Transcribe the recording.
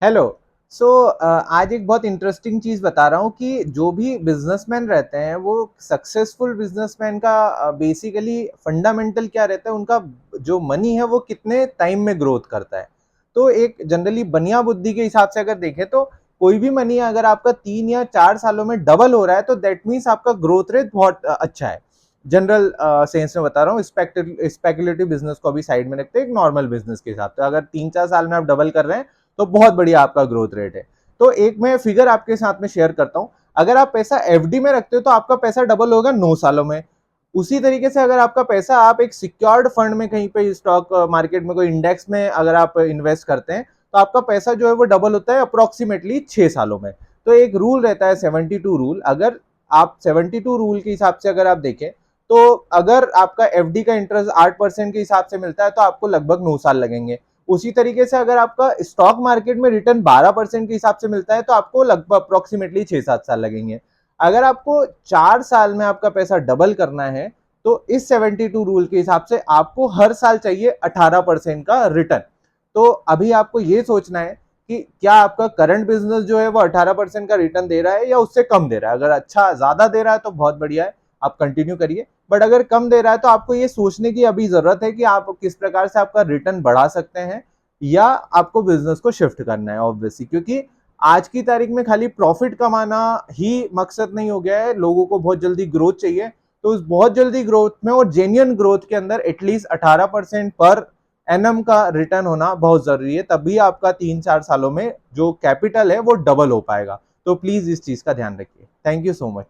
Hello. सो आज एक बहुत इंटरेस्टिंग चीज बता रहा हूँ कि जो भी बिजनेसमैन रहते हैं वो सक्सेसफुल बिजनेसमैन का बेसिकली फंडामेंटल क्या रहता है, उनका जो मनी है वो कितने टाइम में ग्रोथ करता है। तो एक जनरली बनिया बुद्धि के हिसाब से अगर देखें तो कोई भी मनी अगर आपका 3 या 4 सालों में डबल हो रहा है तो दैट मीन्स आपका ग्रोथ रेट बहुत अच्छा है। जनरल सेंस में बता रहा हूँ, स्पेकुलेटिव बिजनेस को अभी साइड में रखते हैं, एक नॉर्मल बिजनेस के हिसाब से अगर 3 4 साल में आप डबल कर रहे हैं तो बहुत बढ़िया आपका ग्रोथ रेट है। तो एक मैं फिगर आपके साथ में शेयर करता हूं। अगर आप पैसा एफडी में रखते हो तो आपका पैसा डबल होगा 9 सालों में। उसी तरीके से अगर आपका पैसा आप एक सिक्योर्ड फंड में कहीं पे स्टॉक मार्केट में कोई इंडेक्स में अगर आप इन्वेस्ट करते हैं तो आपका पैसा जो है वो डबल होता है अप्रोक्सीमेटली 6 सालों में। तो एक रूल रहता है 72 रूल। अगर आप 72 रूल के हिसाब से अगर आप देखें तो अगर आपका एफडी का इंटरेस्ट 8% के हिसाब से मिलता है तो आपको लगभग 9 साल लगेंगे। उसी तरीके से अगर आपका स्टॉक मार्केट में रिटर्न 12% के हिसाब से मिलता है तो आपको लगभग अप्रोक्सीमेटली 6 7 साल लगेंगे। अगर आपको 4 साल में आपका पैसा डबल करना है तो इस 72 रूल के हिसाब से आपको हर साल चाहिए 18% का रिटर्न। तो अभी आपको ये सोचना है कि क्या आपका करंट बिजनेस जो है वो 18% का रिटर्न दे रहा है या उससे कम दे रहा है। अगर अच्छा ज्यादा दे रहा है तो बहुत बढ़िया है, आप कंटिन्यू करिए। बट अगर कम दे रहा है तो आपको ये सोचने की अभी जरूरत है कि आप किस प्रकार से आपका रिटर्न बढ़ा सकते हैं या आपको बिजनेस को शिफ्ट करना है ऑब्वियसली, क्योंकि आज की तारीख में खाली प्रॉफिट कमाना ही मकसद नहीं हो गया है, लोगों को बहुत जल्दी ग्रोथ चाहिए। तो उस बहुत जल्दी ग्रोथ में और जेन्युइन ग्रोथ के अंदर एटलीस्ट 18% पर एनएम का रिटर्न होना बहुत जरूरी है, तभी आपका 3 4 सालों में जो कैपिटल है वो डबल हो पाएगा। तो प्लीज इस चीज का ध्यान रखिए। Thank you so much.